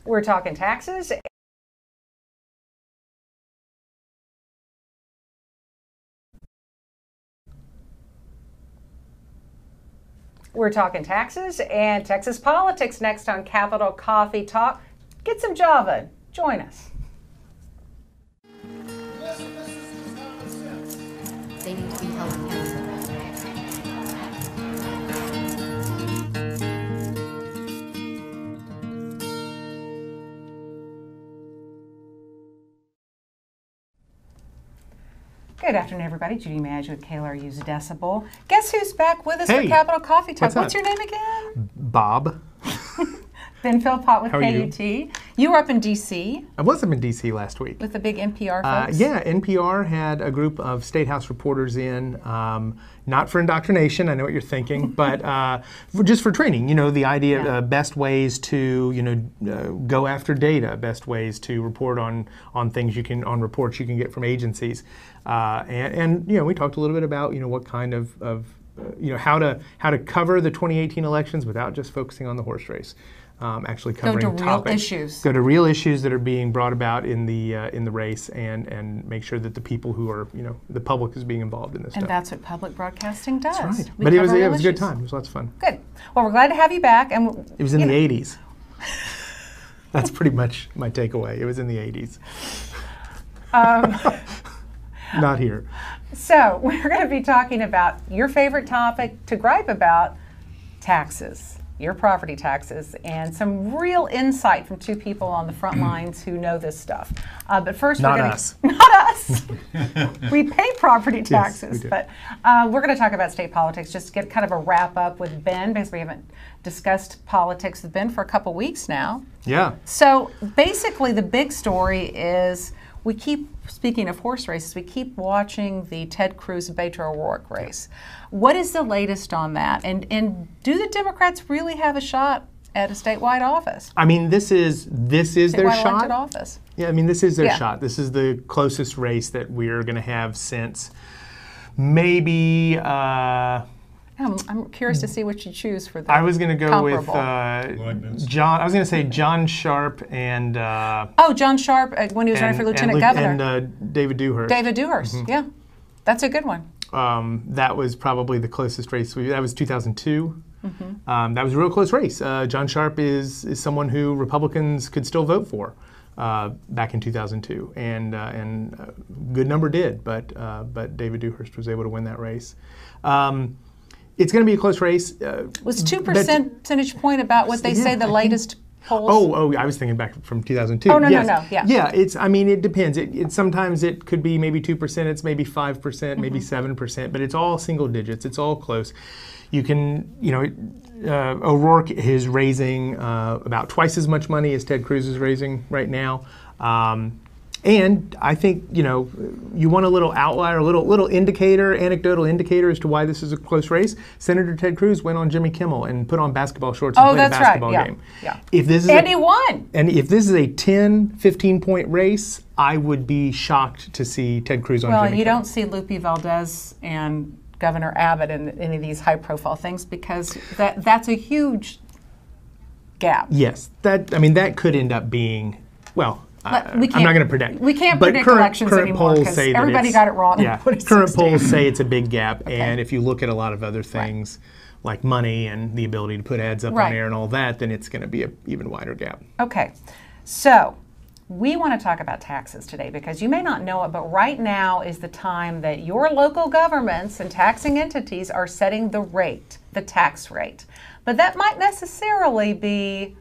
We're talking taxes. We're talking taxes and Texas politics next on Capital Coffee Talk. Get some Java. Join us. They need to be held accountable. Good afternoon, everybody. Judy Maggio with KLRU's Decibel. Guess who's back with us Hey. for Capital Coffee Talk? What's Your name again? Bob. Ben Philpott with How are you? KUT. You were up in D.C. I was up in D.C. last week. with the big NPR folks. Yeah, NPR had a group of State House reporters in, not for indoctrination, I know what you're thinking, but just for training. You know, the idea Yeah. of best ways to, go after data, best ways to report on things on reports you can get from agencies. And we talked a little bit about, what kind of how to cover the 2018 elections without just focusing on the horse race. Actually covering Go to real topics. issues. Go to real issues that are being brought about in the race, and make sure that the people who are, the public is being involved in this And stuff. that's what public broadcasting does. That's right. We But it was cover a real good issues. time. It was lots of fun. Good. Well, we're glad to have you back. And It was in the 80s. That's pretty much my takeaway. It was in the 80s. Not here. So we're going to be talking about your favorite topic to gripe about, taxes, your property taxes, and some real insight from two people on the front lines who know this stuff. But first, Not we're going us. Not us. We pay property taxes, we do. but we're going to talk about state politics. Just to get kind of a wrap up with Ben, because we haven't discussed politics with Ben for a couple weeks now. Yeah. So basically, the big story is we keep, speaking of horse races, we keep watching the Ted Cruz Beto O'Rourke race. What is the latest on that? And do the Democrats really have a shot at a statewide office? I mean, this is their Statewide shot. elected office. Yeah, I mean, this is their Yeah. shot. This is the closest race that we're going to have since maybe. I'm curious to see what you choose for that. I was going to go with Likeness. John. I was going to say John Sharp and John Sharp, when he was running for lieutenant governor. and David Dewhurst. David Dewhurst, yeah. That's a good one. That was probably the closest race. That was 2002. That was a real close race. John Sharp is someone who Republicans could still vote for back in 2002, and a good number did, but David Dewhurst was able to win that race. It's going to be a close race. Was 2% percentage point about what they say the latest polls? Oh, I was thinking back from 2002. Oh, no, yes. no, yeah. Yeah, it depends. Sometimes it could be maybe 2%, it's maybe 5%, maybe 7%, but it's all single digits. It's all close. You can, O'Rourke is raising about twice as much money as Ted Cruz is raising right now. And I think, you want a little outlier, a little indicator, anecdotal indicator as to why this is a close race. Senator Ted Cruz went on Jimmy Kimmel and put on basketball shorts and played a basketball game. Yeah. If this is And he won. And if this is a 10, 15-point race, I would be shocked to see Ted Cruz on Jimmy Kimmel. Well, you don't see Lupe Valdez and Governor Abbott in any of these high-profile things because that's a huge gap. Yes, that could end up being, well, I'm We not can't- going to predict. We can't But predict current elections anymore polls because say that everybody it's- got it wrong. Yeah, in 2016. current polls say it's a big gap, Okay. and if you look at a lot of other things like money and the ability to put ads up Right. on air and all that, then it's going to be an even wider gap. Okay, so we want to talk about taxes today because you may not know it, but right now is the time that your local governments and taxing entities are setting the rate, the tax rate. But that might necessarily be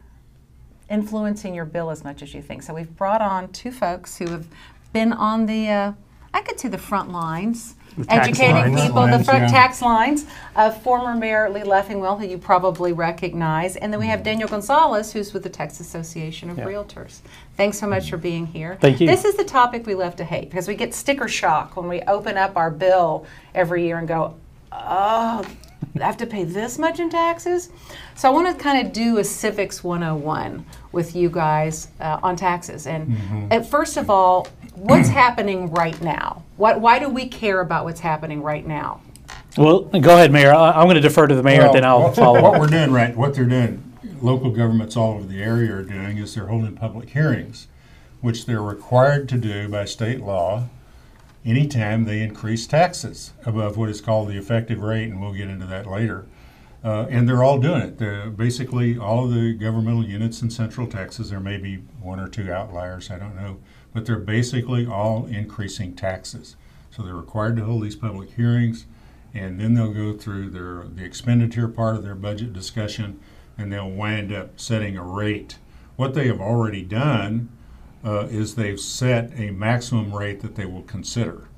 influencing your bill as much as you think. So we've brought on two folks who have been on the, I could say the front lines, tax educating lines. people, the front Yeah. tax lines, former Mayor Lee Leffingwell, who you probably recognize, and then we have Daniel Gonzalez, who's with the Texas Association of Realtors. Thanks so much for being here. Thank you. This is the topic we love to hate because we get sticker shock when we open up our bill every year and go, oh, I have to pay this much in taxes? So I want to kind of do a Civics 101 with you guys on taxes. And first of all, what's happening right now? Why do we care about what's happening right now? Well, go ahead, Mayor. I'm going to defer to the mayor, then I'll follow What up. we're doing what they're doing, local governments all over the area are doing is they're holding public hearings, which they're required to do by state law anytime they increase taxes above what is called the effective rate, and we'll get into that later. And they're all doing it. Basically, all of the governmental units in Central Texas, there may be one or two outliers, I don't know, but they're basically all increasing taxes. So they're required to hold these public hearings, and then they'll go through the expenditure part of their budget discussion, and they'll wind up setting a rate. What they have already done is they've set a maximum rate that they will consider.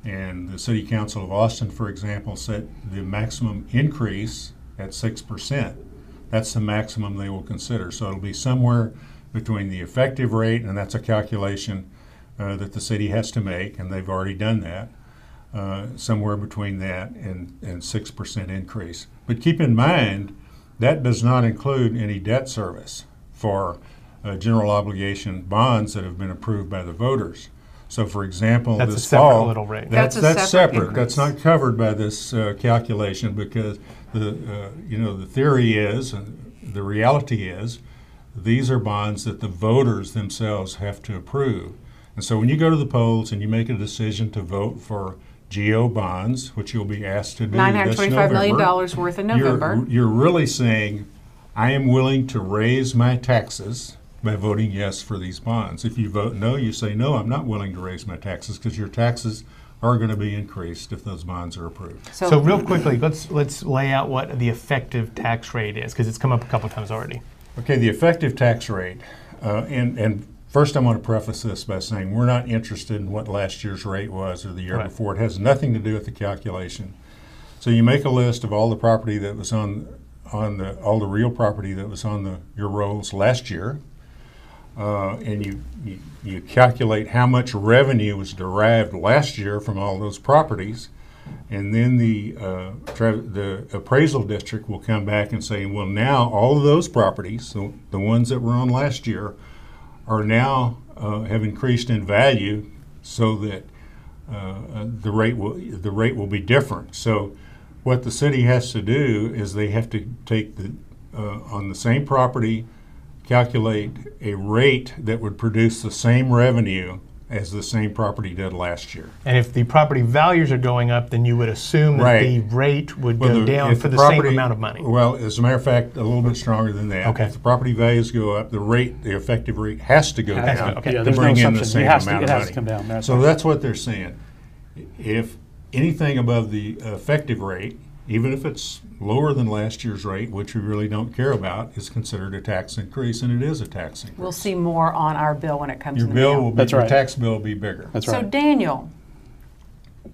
And the City Council of Austin, for example, set the maximum increase at 6%. That's the maximum they will consider. So it'll be somewhere between the effective rate, and that's a calculation that the city has to make, and they've already done that, somewhere between that and 6% increase. But keep in mind, that does not include any debt service for general obligation bonds that have been approved by the voters. So, for example, that's this a separate fall, little rate. That's separate. Increase. That's not covered by this calculation, because the theory is, and the reality is, these are bonds that the voters themselves have to approve. And so, when you go to the polls and you make a decision to vote for GO bonds, which you'll be asked to do $925 million worth in November, you're really saying, I am willing to raise my taxes by voting yes for these bonds. If you vote no, you say, no, I'm not willing to raise my taxes, because your taxes are going to be increased if those bonds are approved. So real quickly, let's lay out what the effective tax rate is, because it's come up a couple times already. Okay, the effective tax rate, and first I want to preface this by saying we're not interested in what last year's rate was or the year before. It has nothing to do with the calculation. So you make a list of all the property that was all the real property that was on your rolls last year, and you calculate how much revenue was derived last year from all those properties, and then the appraisal district will come back and say, well, now all of those properties, the ones that were on last year, are now have increased in value, so that the rate will be different. So what the city has to do is they have to take on the same property, calculate a rate that would produce the same revenue as the same property did last year. And if the property values are going up, then you would assume that the rate would go down for the same amount of money. Well, as a matter of fact, a little bit stronger than that. Okay. If the property values go up, the effective rate has to go down Okay. to there's bring no in the assumption. same It has amount to of money. come down. So that's what they're saying. If anything above the effective rate, even if it's lower than last year's rate, which we really don't care about, is considered a tax increase, and it is a tax increase. we'll see more on our bill when it comes Your in the bill mail. will be, That's your right. tax bill will be bigger. That's So right. Daniel,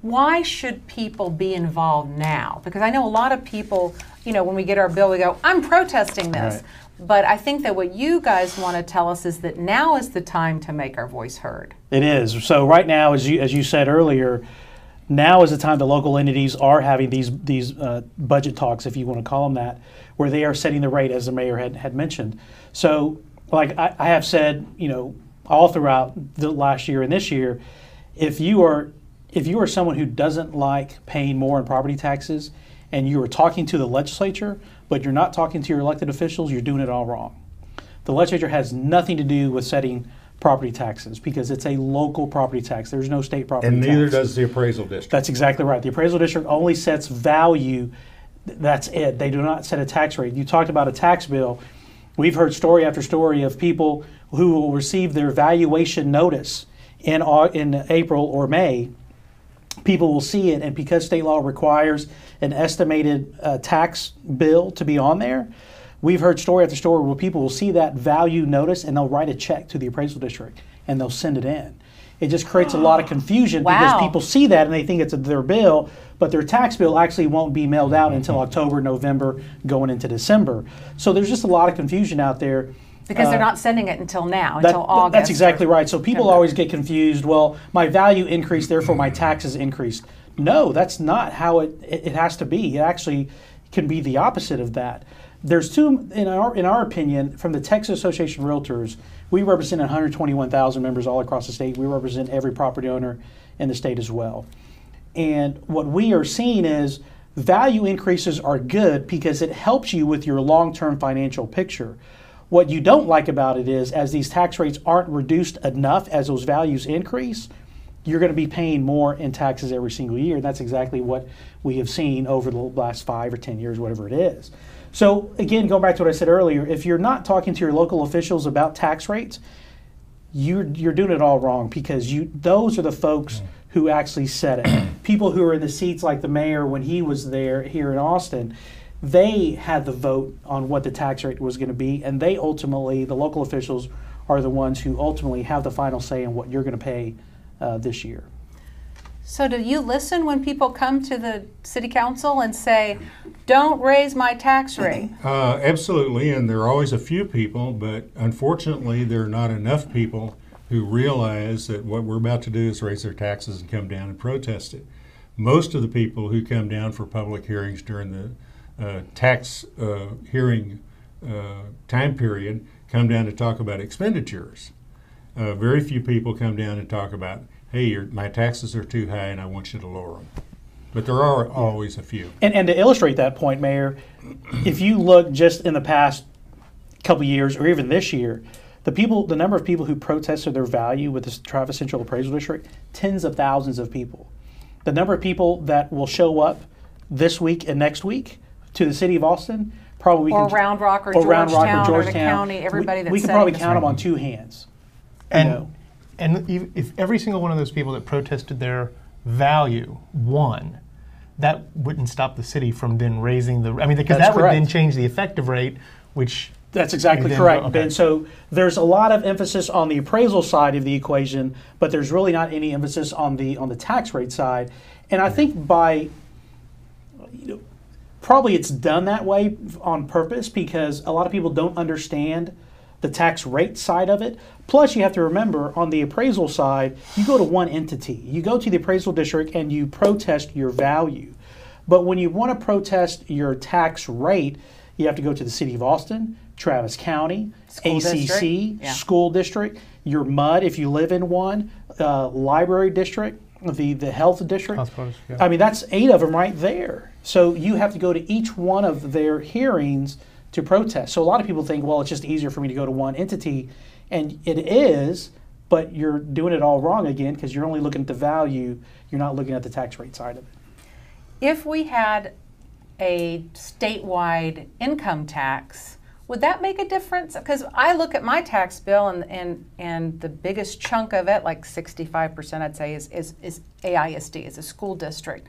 why should people be involved now? Because I know a lot of people, when we get our bill, we go, I'm protesting this. Right. But I think that what you guys want to tell us is that now is the time to make our voice heard. It is. So right now, as you said earlier, now is the time the local entities are having these budget talks, if you want to call them that, where they are setting the rate, as the mayor had mentioned. So, like I have said, all throughout the last year and this year, if you are someone who doesn't like paying more in property taxes, and you are talking to the legislature, but you're not talking to your elected officials, you're doing it all wrong. The legislature has nothing to do with setting property taxes, because it's a local property tax. There's no state property tax. And neither does the appraisal district. That's exactly right. The appraisal district only sets value. That's it. They do not set a tax rate. You talked about a tax bill. We've heard story after story of people who will receive their valuation notice in April or May. People will see it, and because state law requires an estimated tax bill to be on there, we've heard story after story where people will see that value notice and they'll write a check to the appraisal district and they'll send it in. It just creates a lot of confusion because people see that and they think it's their bill, but their tax bill actually won't be mailed out until October, November, going into December. So there's just a lot of confusion out there. Because they're not sending it until now, until August. That's exactly or right. So people September. always get confused. Well, my value increased, therefore my taxes increased. No, that's not how it has to be. It actually can be the opposite of that. There's two, in our opinion, from the Texas Association of Realtors, we represent 121,000 members all across the state. We represent every property owner in the state as well. And what we are seeing is value increases are good because it helps you with your long-term financial picture. What you don't like about it is, as these tax rates aren't reduced enough as those values increase, you're going to be paying more in taxes every single year. And that's exactly what we have seen over the last 5 or 10 years, whatever it is. So again, going back to what I said earlier, if you're not talking to your local officials about tax rates, you're doing it all wrong, because those are the folks who actually set it. People who are in the seats like the mayor when he was there here in Austin, they had the vote on what the tax rate was going to be, and they ultimately, the local officials, are the ones who ultimately have the final say on what you're going to pay this year. So do you listen when people come to the city council and say, don't raise my tax rate? Absolutely, and there are always a few people, but unfortunately there are not enough people who realize that what we're about to do is raise their taxes and come down and protest it. Most of the people who come down for public hearings during the tax hearing time period come down to talk about expenditures. Very few people come down and talk about, hey, my taxes are too high and I want you to lower them. But there are always a few. And to illustrate that point, Mayor, if you look just in the past couple years or even this year, the number of people who protested their value with the Travis Central Appraisal District, tens of thousands of people. The number of people that will show up this week and next week to the city of Austin, probably Or Round Rock or Georgetown or the county, everybody that's we could setting probably this count them rate. on two hands. And if every single one of those people that protested their value won, that wouldn't stop the city from then raising the, I mean, because That's that would correct. then change the effective rate, which... That's exactly then correct, okay. Ben. So there's a lot of emphasis on the appraisal side of the equation, but there's really not any emphasis on the tax rate side. And I think probably it's done that way on purpose, because a lot of people don't understand the tax rate side of it. Plus, you have to remember, on the appraisal side, you go to one entity. You go to the appraisal district and you protest your value. But when you want to protest your tax rate, you have to go to the city of Austin, Travis County, School ACC, district. Yeah. school district, your MUD if you live in one, library district, the health district. Hospitals, yeah. I mean, that's 8 of them right there. So you have to go to each one of their hearings to protest. So a lot of people think, well, it's just easier for me to go to one entity, and it is, but you're doing it all wrong again, because you're only looking at the value, you're not looking at the tax rate side of it. If we had a statewide income tax, would that make a difference? Because I look at my tax bill, and the biggest chunk of it, like 65%, I'd say, is AISD, is a school district.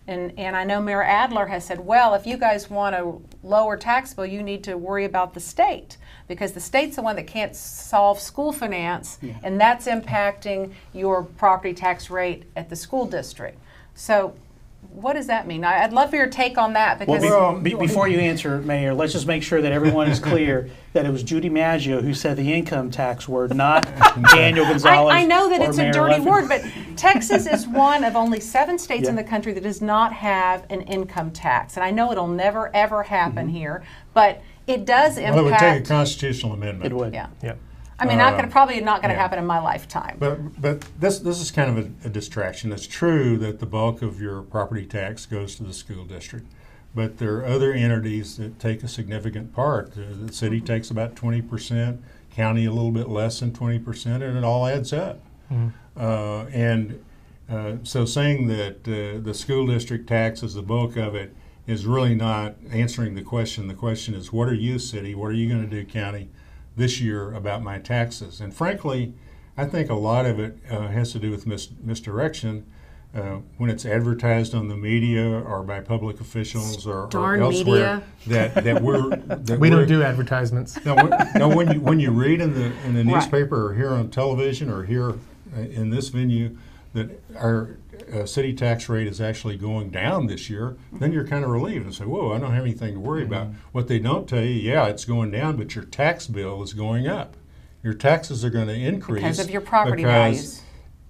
And I know Mayor Adler has said, well, if you guys want a lower tax bill, you need to worry about the state, because the state's the one that can't solve school finance, and that's impacting your property tax rate at the school district. So what does that mean? I'd love for your take on that, because Before you answer, Mayor, let's just make sure that everyone is clear that it was Judy Maggio who said the income tax word, not Daniel Gonzalez. I know that or it's Mayor a dirty Leffingwell. word, but Texas is one of only 7 states in Yeah. the country that does not have an income tax. And I know it'll never, ever happen here, but it does impact. Well, it would take a constitutional amendment. It would. Yeah. Yeah. I mean, probably not going to happen in my lifetime. But this is kind of a distraction. It's true that the bulk of your property tax goes to the school district, but there are other entities that take a significant part. The city takes about 20%, county a little bit less than 20%, and it all adds up. So saying that the school district tax is the bulk of it is really not answering the question. The question is, what are you, city? What are you going to do, county, this year about my taxes? And frankly, I think a lot of it has to do with misdirection. When it's advertised on the media or by public officials or elsewhere, that We don't do advertisements. when you read in the newspaper or hear on television or hear in this venue that our city tax rate is actually going down this year, then you're kind of relieved and say, whoa, I don't have anything to worry about. What they don't tell you, yeah, it's going down, but your tax bill is going up. Your taxes are going to increase Because of your property because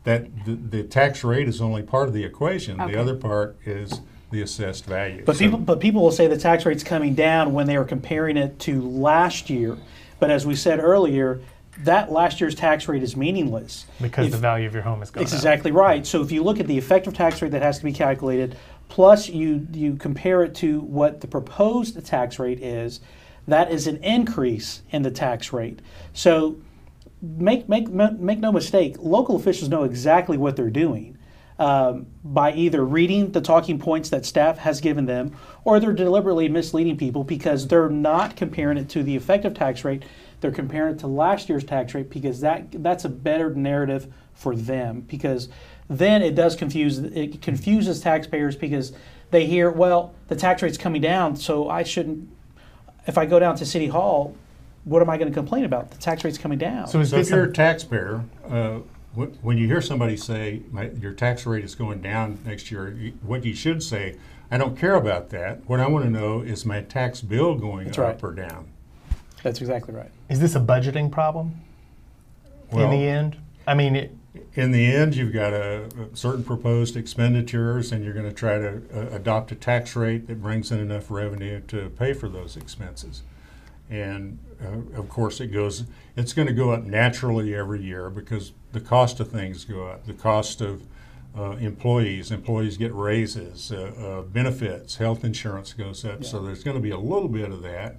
values. the tax rate is only part of the equation. Okay. The other part is the assessed value. But people will say the tax rate's coming down when they were comparing it to last year. But as we said earlier, that last year's tax rate is meaningless. Because the value of your home is going It's up. exactly right. So if you look at the effective tax rate that has to be calculated plus you compare it to what the proposed tax rate is, that is an increase in the tax rate. So make no mistake, local officials know exactly what they're doing by either reading the talking points that staff has given them, or they're deliberately misleading people because they're not comparing it to the effective tax rate. They're comparing it to last year's tax rate because that's a better narrative for them, because then it confuses taxpayers because they hear, well, the tax rate's coming down, so I shouldn't, if I go down to City Hall, what am I going to complain about? The tax rate's coming down. So if you're a taxpayer, when you hear somebody say your tax rate is going down next year, what you should say, I don't care about that. What I want to know is my tax bill going up or down. That's exactly right. Is this a budgeting problem in the end? I mean, in the end, you've got a certain proposed expenditures, and you're going to try to adopt a tax rate that brings in enough revenue to pay for those expenses. And of course, it's going to go up naturally every year because the cost of things go up. The cost of employees get raises, benefits, health insurance goes up. Yeah. So there's going to be a little bit of that,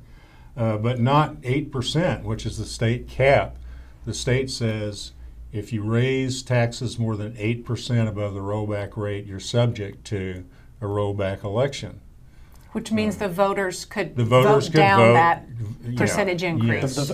but not 8%, which is the state cap. The state says if you raise taxes more than 8% above the rollback rate, you're subject to a rollback election. Which means the voters could vote down that percentage increase.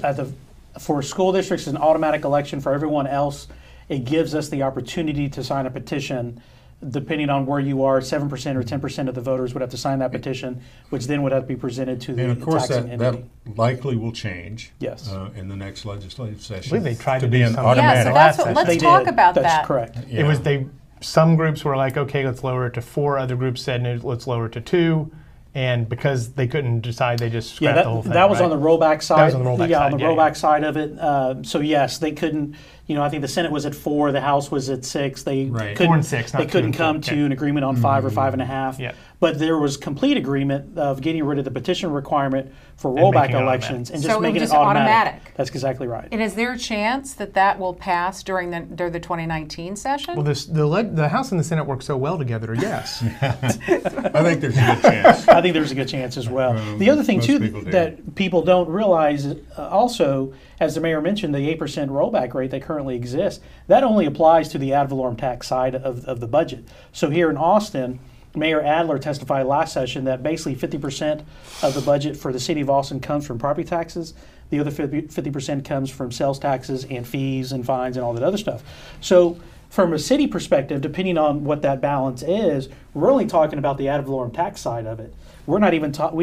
For school districts, it's an automatic election. For everyone else, it gives us the opportunity to sign a petition. Depending on where you are, 7% or 10% of the voters would have to sign that petition, which then would have to be presented to the taxing entity. And of course, that likely will change. Yes. In the next legislative session. I believe they tried to be an automatic. Yeah, so let's talk about that. That's correct. Yeah. Some groups were like, okay, let's lower it to 4. Other groups said, no, let's lower it to 2. And because they couldn't decide, they just scrapped the whole thing. That was on the rollback side. That was on the rollback side. On the rollback side of it. So yes, they couldn't. I think the Senate was at 4, the House was at 6. They couldn't, 4 and 6. They couldn't come to an agreement on 5 or 5.5. Yeah. But there was complete agreement of getting rid of the petition requirement for rollback elections and just making it automatic. That's exactly right. And is there a chance that will pass during the 2019 session? Well, the House and the Senate work so well together. Yes. I think there's a good chance. I think there's a good chance as well. The other thing too that people don't realize, also, as the mayor mentioned, the 8% rollback rate that currently exists, that only applies to the ad valorem tax side of the budget. So here in Austin, Mayor Adler testified last session that basically 50% of the budget for the city of Austin comes from property taxes. The other 50% comes from sales taxes and fees and fines and all that other stuff. So from a city perspective, depending on what that balance is, we're only talking about the ad valorem tax side of it. We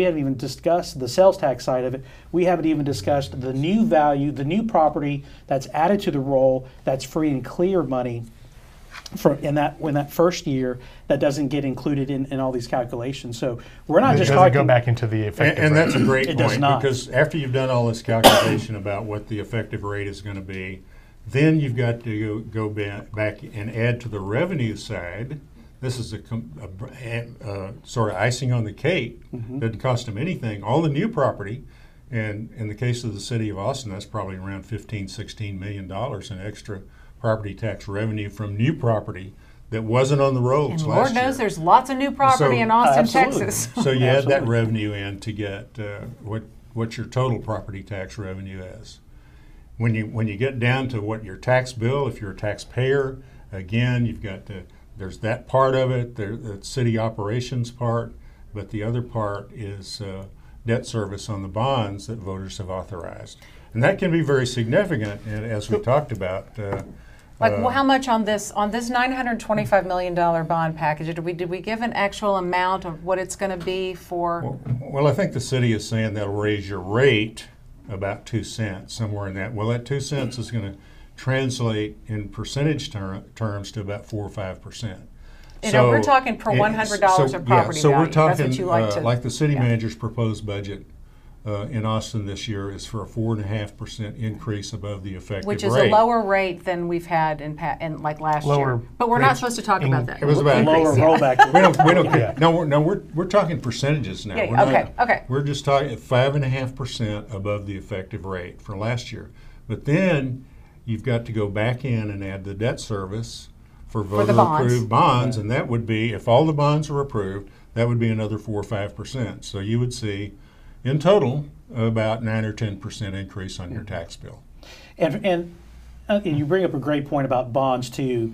haven't even discussed the sales tax side of it. We haven't even discussed the new value, the new property that's added to the roll, that's free and clear money in that first year that doesn't get included in all these calculations. So we're not just talking. It doesn't go back into the effective rate. And that's a great point. Does not. Because after you've done all this calculation about what the effective rate is going to be, then you've got to go back and add to the revenue side. This is a sort of icing on the cake. Doesn't cost them anything. All the new property, and in the case of the city of Austin, that's probably around $15-16 million in extra property tax revenue from new property that wasn't on the rolls and last Lord year. knows there's lots of new property in Austin, Texas. So you add that revenue in to get what your total property tax revenue is. When you get down to what your tax bill, if you're a taxpayer, again, you've got there's that part of it, the city operations part, but the other part is debt service on the bonds that voters have authorized. And that can be very significant, as we talked about. How much on this $925 million bond package? Did we give an actual amount of what it's going to be for? Well, I think the city is saying that'll raise your rate about 2 cents, somewhere in that. Well, that 2 cents is going to translate in percentage terms to about 4 or 5%. So we're talking per $100 of property so value. We're talking That's what you like to, like the city manager's proposed budget in Austin this year is for a 4.5% increase above the effective rate. Which is a lower rate than we've had in like last year. But we're not supposed to talk about that. It was about lower rollback. we don't. No, we're talking percentages now. Okay. We're just talking at 5.5% above the effective rate for last year. But then you've got to go back in and add the debt service for For the bonds. voter-approved bonds, and that would be, if all the bonds were approved, that would be another 4 or 5%. So you would see, in total, about 9 or 10% increase on your tax bill. And you bring up a great point about bonds too.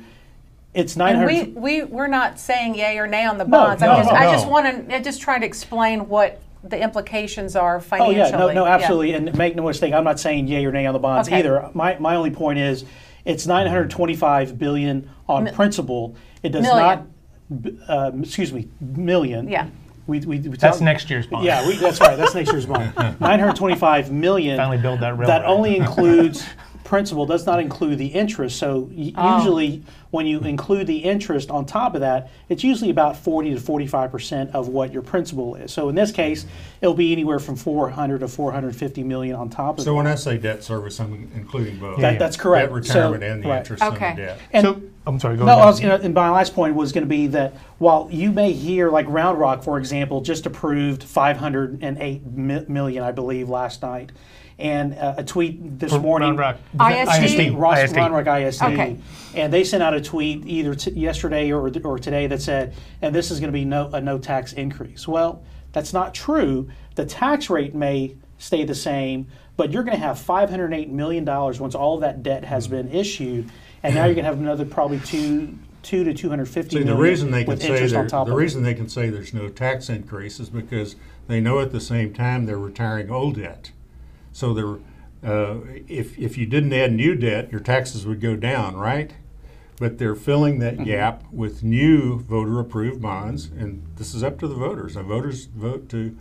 It's 900. And we're not saying yay or nay on the bonds. no, I just want to just try to explain what the implications are financially. Oh yeah, no, absolutely. And make no mistake, I'm not saying yay or nay on the bonds Okay. either. My only point is, it's 925 billion on principal. It does Million. not. Excuse me, million. Yeah. That's next year's bond. Yeah, that's right. That's next year's bond. 925 million. Finally build that railroad. That only includes principal, does not include the interest. So usually, when you include the interest on top of that, it's usually about 40 to 45% of what your principal is. So in this case, it'll be anywhere from 400 to 450 million on top of So that. when I say debt service, I'm including both. That's correct. Debt retirement So- and the right. interest on the Okay. debt. And So, I'm sorry, go no, ahead. and my last point was going to be that while you may hear, like Round Rock, for example, just approved 508 million, I believe, last night, and a tweet this morning. Round Rock. ISD? Round Rock ISD. Okay. And they sent out a tweet either yesterday or today that said, and this is going to be a no tax increase. Well, that's not true. The tax rate may stay the same, but you're going to have $508 million once all of that debt has been issued, and now you're going to have another probably two to 250 See, million the reason they can with say interest on top the of it. reason they can say there's no tax increase is because they know at the same time they're retiring old debt. So if you didn't add new debt, your taxes would go down, right? But they're filling that gap with new voter-approved bonds, and this is up to the voters. The voters vote to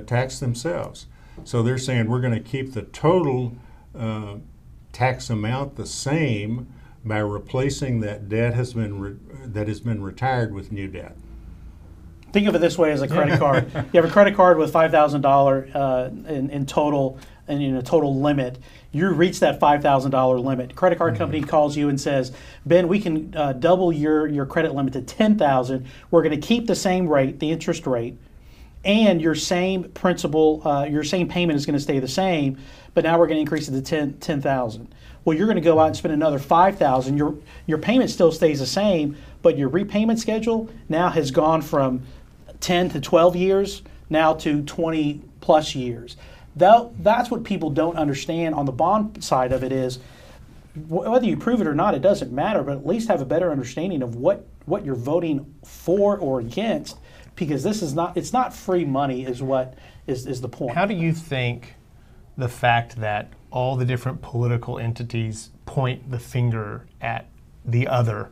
tax themselves. So they're saying we're going to keep the total tax amount the same by replacing that debt that has been retired with new debt. Think of it this way as a credit card. You have a credit card with $5,000 in total, and in a total limit. You reach that $5,000 limit. Credit card company calls you and says, Ben, we can double your credit limit to $10,000. We're going to keep the same rate, the interest rate, and your same principal, your same payment is going to stay the same, but now we're going to increase it to $10,000. Well, you're going to go out and spend another $5,000. Your payment still stays the same, but your repayment schedule now has gone from 10 to 12 years now to 20 plus years. That's what people don't understand on the bond side of it is, whether you prove it or not, it doesn't matter, but at least have a better understanding of what you're voting for or against, because it's not free money is what is the point. How do you think the fact that all the different political entities point the finger at the other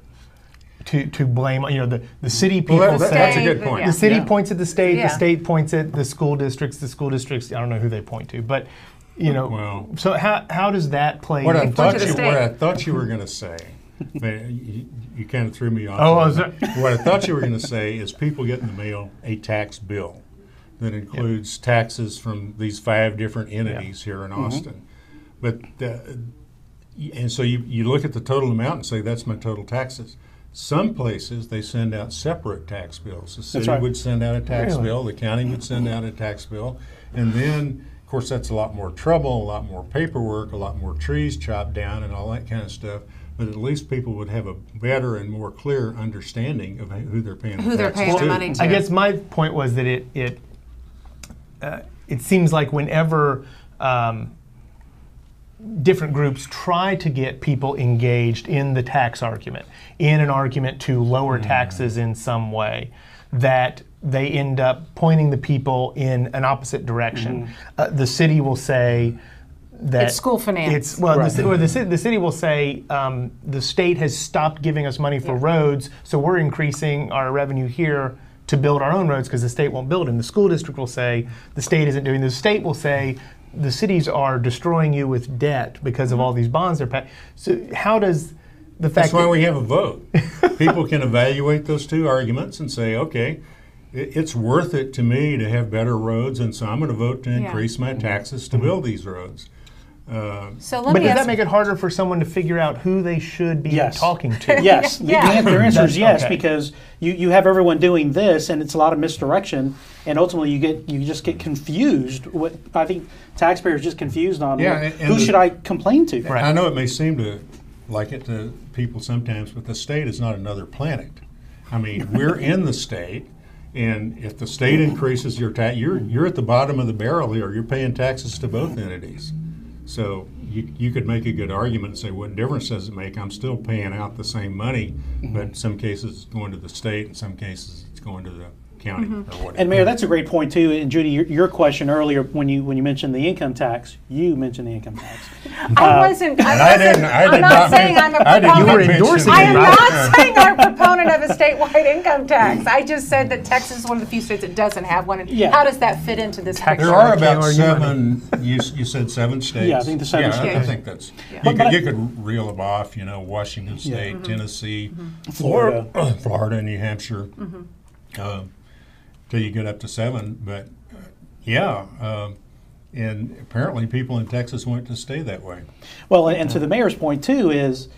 to blame, the city people say, that's a good point. the city points at the Yeah. state points at the school districts, I don't know who they point to, but Well, so how does that play what I into thought you were going to say, you kind of threw me off. Oh, a was little it? bit. What I thought you were going to say is people get in the mail a tax bill that includes taxes from these 5 different entities here in Austin. But and so you look at the total amount and say that's my total taxes. Some places they send out separate tax bills. The city right. would send out a tax Really? bill, the county would send out a tax bill, and then of course that's a lot more trouble, a lot more paperwork, a lot more trees chopped down and all that kind of stuff. But at least people would have a better and more clear understanding of who they're paying Who they're taxes paying to. the money to. I guess my point was that it seems like whenever different groups try to get people engaged in the tax argument, in an argument to lower taxes in some way, that they end up pointing the people in an opposite direction. The city will say that It's school finance. the city will say the state has stopped giving us money for roads, so we're increasing our revenue here to build our own roads because the state won't build them. The school district will say the state isn't doing this. The state will say the cities are destroying you with debt because of all these bonds they're paying. So how does the fact That's why that we have a vote. People can evaluate those two arguments and say, okay, it's worth it to me to have better roads, and so I'm going to vote to increase my taxes to build these roads. So let but me does ask. that make it harder for someone to figure out who they should be Yes. talking to? Yes, Yeah. their answer is yes, Okay. because you have everyone doing this, and it's a lot of misdirection, and ultimately you just get confused. What I think taxpayers just confused on Yeah, and who the- should I complain to? Right. I know it may seem to like it to people sometimes, but the state is not another planet. I mean, we're in the state, and if the state increases your tax, you're at the bottom of the barrel here. You're paying taxes to both entities. So you could make a good argument and say, what difference does it make? I'm still paying out the same money, but in some cases it's going to the state, in some cases it's going to the county or whatever. And Mayor, that's a great point too. And Judy, your question earlier when you mentioned the income tax, you mentioned the income tax. I wasn't. I'm not saying I'm a proponent. You were endorsing I it, am right? not saying I'm a proponent of a statewide income tax. I just said that Texas is one of the few states that doesn't have one. And Yeah. how does that fit into this Tax picture? There are about KLRU seven. You said 7 states. Yeah, I think the 7 I states. think that's. Yeah. You could reel them off. You know, Washington State, Tennessee, Florida. Florida, New Hampshire, till you get up to 7. But and apparently people in Texas want to stay that way. Well, and to the mayor's point too is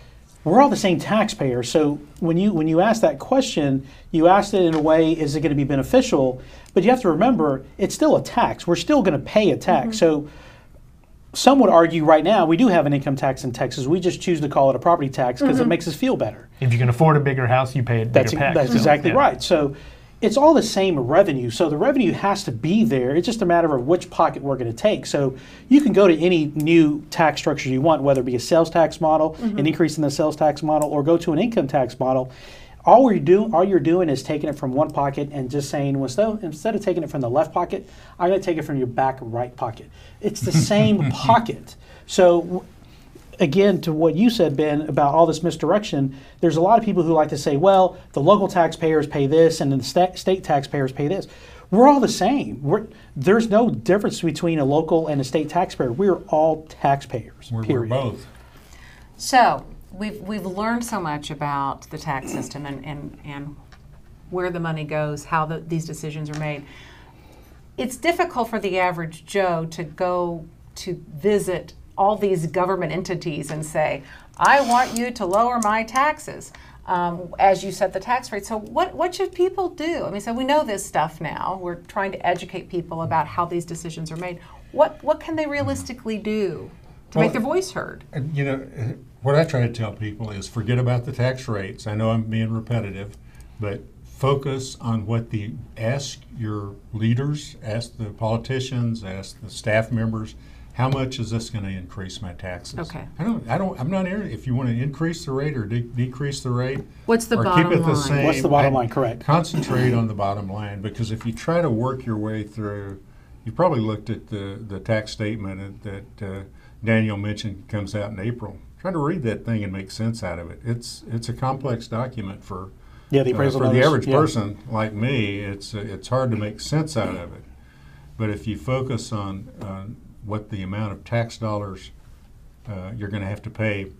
we're all the same taxpayer. So when you ask that question, you asked it in a way, is it going to be beneficial? But you have to remember, it's still a tax. We're still going to pay a tax. So some would argue right now we do have an income tax in Texas. We just choose to call it a property tax because it makes us feel better. If you can afford a bigger house, you pay a bigger tax. That's exactly right. So it's all the same revenue. So the revenue has to be there. It's just a matter of which pocket we're going to take. So you can go to any new tax structure you want, whether it be a sales tax model, an increase in the sales tax model, or go to an income tax model. All you're doing is taking it from one pocket and just saying, well, so instead of taking it from the left pocket, I'm going to take it from your back right pocket. It's the same pocket. So again, to what you said, Ben, about all this misdirection, there's a lot of people who like to say, well, the local taxpayers pay this and the state taxpayers pay this. We're all the same. There's no difference between a local and a state taxpayer. We're all taxpayers, We're period. both. So we've learned so much about the tax system and where the money goes, how these decisions are made. It's difficult for the average Joe to go to visit all these government entities and say, I want you to lower my taxes as you set the tax rate. So what should people do? I mean, so we know this stuff now. We're trying to educate people about how these decisions are made. What can they realistically do to make their voice heard? You know, what I try to tell people is forget about the tax rates. I know I'm being repetitive, but focus on ask your leaders, ask the politicians, ask the staff members, how much is this going to increase my taxes? Okay. I'm not here. If you want to increase the rate or decrease the rate, What's the or bottom keep it the line? same. What's the bottom line? Correct. Concentrate on the bottom line, because if you try to work your way through, you probably looked at the tax statement that Daniel mentioned comes out in April. Try to read that thing and make sense out of it. It's a complex document for Yeah, the appraisal for the numbers, average yeah. person like me. It's hard to make sense out of it. But if you focus on what the amount of tax dollars you're going to have to pay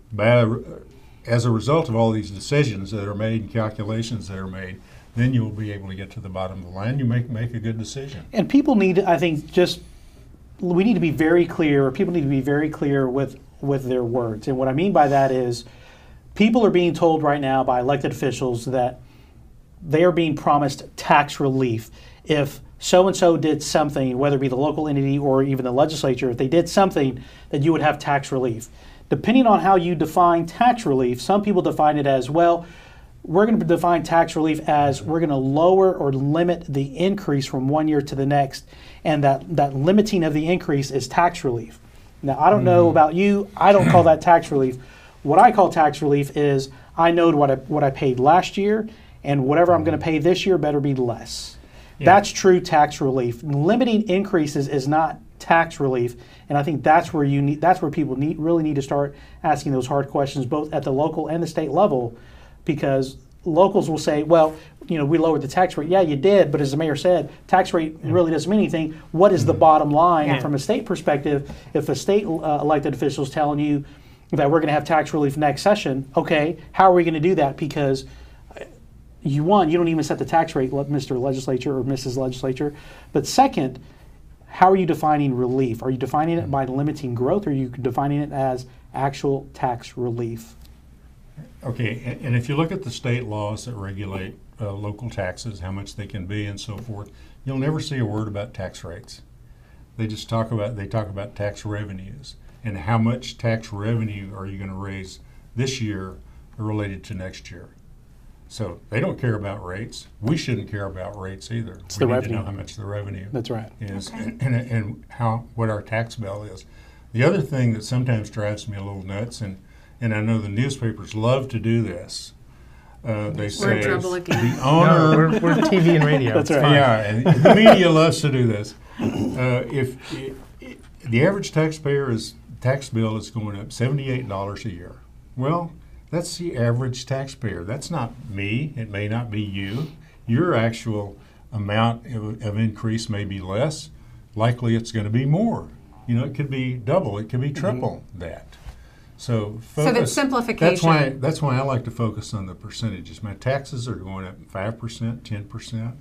as a result of all these decisions that are made and calculations that are made, then you'll be able to get to the bottom of the line. You make a good decision. And people need, I think, we need to be very clear, or people need to be very clear with their words. And what I mean by that is people are being told right now by elected officials that they are being promised tax relief if so-and-so did something, whether it be the local entity or even the legislature, if they did something, that you would have tax relief. Depending on how you define tax relief, some people define it as, well, we're going to define tax relief as we're going to lower or limit the increase from one year to the next, and that limiting of the increase is tax relief. Now, I don't know about you. I don't call that tax relief. What I call tax relief is I know what I paid last year, and whatever I'm going to pay this year better be less. Yeah. That's true tax relief. Limiting increases is not tax relief, and I think that's where people really need to start asking those hard questions, both at the local and the state level, because locals will say, well, we lowered the tax rate. Yeah, you did, but as the mayor said, tax rate really doesn't mean anything. What is the bottom line? Yeah. And from a state perspective, if a state elected official is telling you that we're going to have tax relief next session, okay, how are we going to do that? Because you don't even set the tax rate, Mr. Legislature or Mrs. Legislature. But second, how are you defining relief? Are you defining it by limiting growth, or are you defining it as actual tax relief? Okay, and if you look at the state laws that regulate local taxes, how much they can be and so forth, you'll never see a word about tax rates. They talk about tax revenues and how much tax revenue are you going to raise this year are related to next year. So they don't care about rates. We shouldn't care about rates either. It's we the need revenue. to know how much the revenue That's right. is Okay. and what our tax bill is. The other thing that sometimes drives me a little nuts, and I know the newspapers love to do this, they say in trouble again. the No, owner. we're TV and radio. That's It's right. fine. Yeah, and the media loves to do this. If the average tax bill is going up $78 a year, well, that's the average taxpayer. That's not me. It may not be you. Your actual amount of increase may be less. Likely, it's going to be more. You know, it could be double. It could be triple that. So focus. that's simplification. That's why I like to focus on the percentages. My taxes are going up 5%, 10%,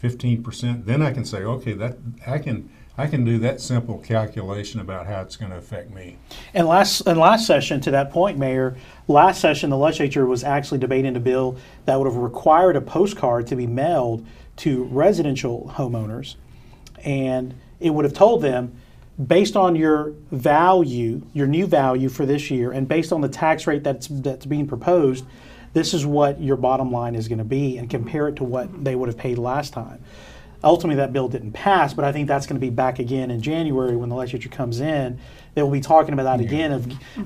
15%. Then I can say, okay, that I can do that simple calculation about how it's going to affect me. And last session, to that point, Mayor, last session the legislature was actually debating a bill that would have required a postcard to be mailed to residential homeowners, and it would have told them, based on your value, your new value for this year, and based on the tax rate that's being proposed, this is what your bottom line is going to be, and compare it to what they would have paid last time. Ultimately, that bill didn't pass, but I think that's going to be back again in January when the legislature comes in. They will be talking about that again,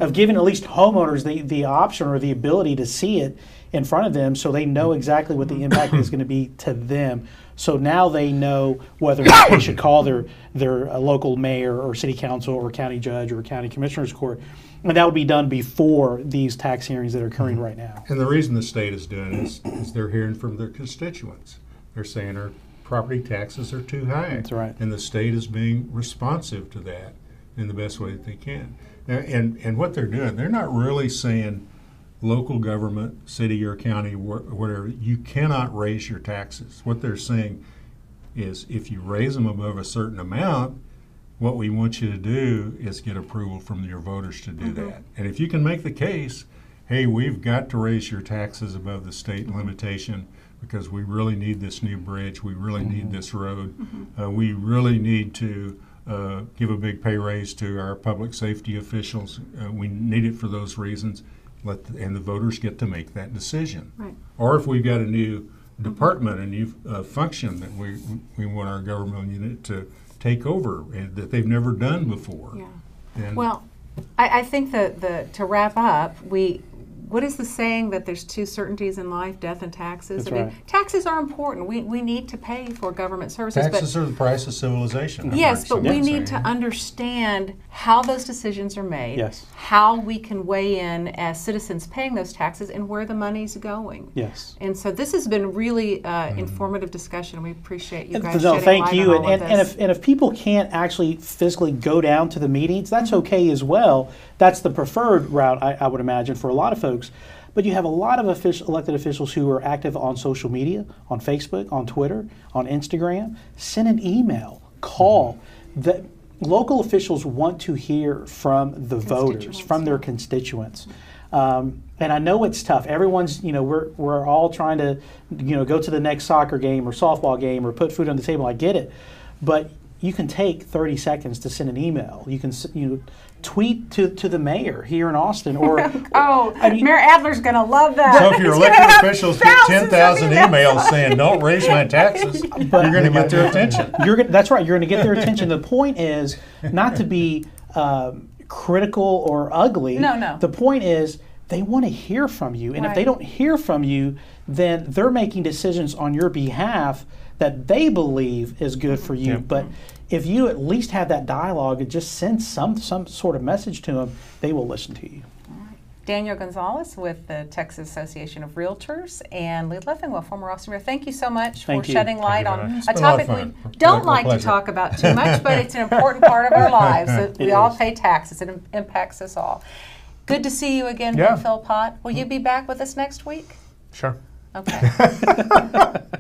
of giving at least homeowners the option or the ability to see it in front of them, so they know exactly what the impact is going to be to them. So now they know whether or not they should call their local mayor or city council or county judge or county commissioner's court. And that would be done before these tax hearings that are occurring right now. And the reason the state is doing this is they're hearing from their constituents. They're saying our property taxes are too high. That's right. And the state is being responsive to that in the best way that they can. And what they're doing, they're not really saying local government, city or county, whatever, you cannot raise your taxes. What they're saying is if you raise them above a certain amount, what we want you to do is get approval from your voters to do that. And if you can make the case, hey, we've got to raise your taxes above the state limitation because we really need this new bridge, we really need this road, we really need to give a big pay raise to our public safety officials, we need it for those reasons, and the voters get to make that decision. Right. Or if we've got a new department, a new function that we want our government unit to take over and that they've never done before. Yeah. And Well, I think that to wrap up, what is the saying that there's two certainties in life, death and taxes? That's right. Taxes are important. We need to pay for government services. taxes are the price of civilization. I've Yes, heard but we someone need say. to understand how those decisions are made, Yes. how we can weigh in as citizens paying those taxes, and where the money's going. Yes. And so this has been really informative discussion. We appreciate you guys No, shedding thank light you. on all of this. And if people can't actually physically go down to the meetings, that's okay as well. That's the preferred route, I would imagine, for a lot of folks. But you have a lot of elected officials who are active on social media, on Facebook, on Twitter, on Instagram. Send an email, call. The local officials want to hear from the voters, from their constituents. And I know it's tough. Everyone's, we're all trying to, go to the next soccer game or softball game or put food on the table. I get it. But you can take 30 seconds to send an email. You can, tweet to the mayor here in Austin, or Mayor Adler's going to love that. So if your He's gonna elected have officials get thousands of 10,000 emails saying, don't raise my taxes, you're going to get their attention. That's right. You're going to get their attention. The point is not to be critical or ugly. No. The point is they want to hear from you, and if they Right. don't hear from you, then they're making decisions on your behalf that they believe is good for you. But if you at least have that dialogue and just send some sort of message to them, they will listen to you. Daniel Gonzalez with the Texas Association of Realtors and Lee Leffingwell, former Austin Mayor. Thank you so much Thank for you. shedding light Thank you on very a much. It's been a lot topic of we fun. don't My like to pleasure. talk about too much, but it's an important part of our lives. That we all pay taxes. It impacts us all. Good to see you again, Yeah. Philpott. Will you be back with us next week? Sure. Okay.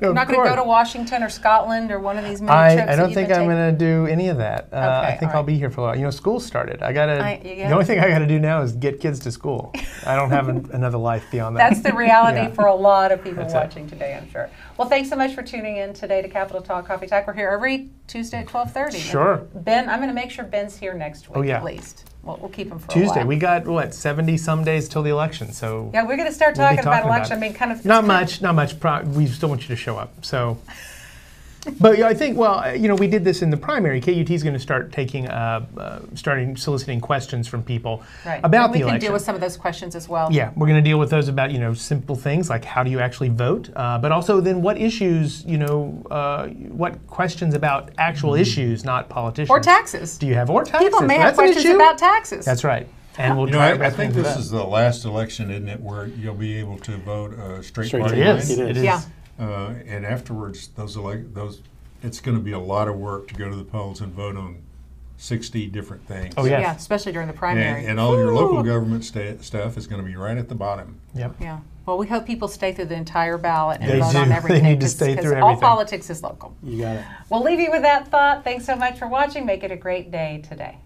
You're not going to go to Washington or Scotland or one of these many trips I that don't you've think been I'm taking? going to do any of that. Okay, I think all I'll right. be here for a while. School's started. Yeah. The only thing I got to do now is get kids to school. I don't have another life beyond that. That's the reality Yeah. for a lot of people That's it. watching today, I'm sure. Well, thanks so much for tuning in today to Capital Talk Coffee Talk. We're here every Tuesday at 12:30. Sure. Ben, I'm going to make sure Ben's here next week yeah. at least. We'll keep him for a Tuesday. while. We got, what, 70 some days till the election. So Yeah, we're going to start we'll be talking about talking election. about it. I mean, kind of. Not much. We still want you to show up. So, but yeah, I think, well, we did this in the primary. KUT is going to start taking, starting soliciting questions from people Right. about And the we can election. deal with some of those questions as well. Yeah, we're going to deal with those about, simple things like how do you actually vote, but also then what issues, what questions about actual issues, not politicians. Or taxes. Do you have, or taxes? People may have That's an questions issue. about taxes. That's right. And we'll You know, try I our best think to answer this that. is the last election, isn't it, where you'll be able to vote straight Straight party It line. is. line. It is. Yeah. And afterwards, it's going to be a lot of work to go to the polls and vote on 60 different things. Oh, yes. Yeah, especially during the primary. And all your local government stuff is going to be right at the bottom. Yep. Yeah. Well, we hope people stay through the entire ballot and They vote do. on They everything. need to stay through all everything. politics is local. You got it. We'll leave you with that thought. Thanks so much for watching. Make it a great day today.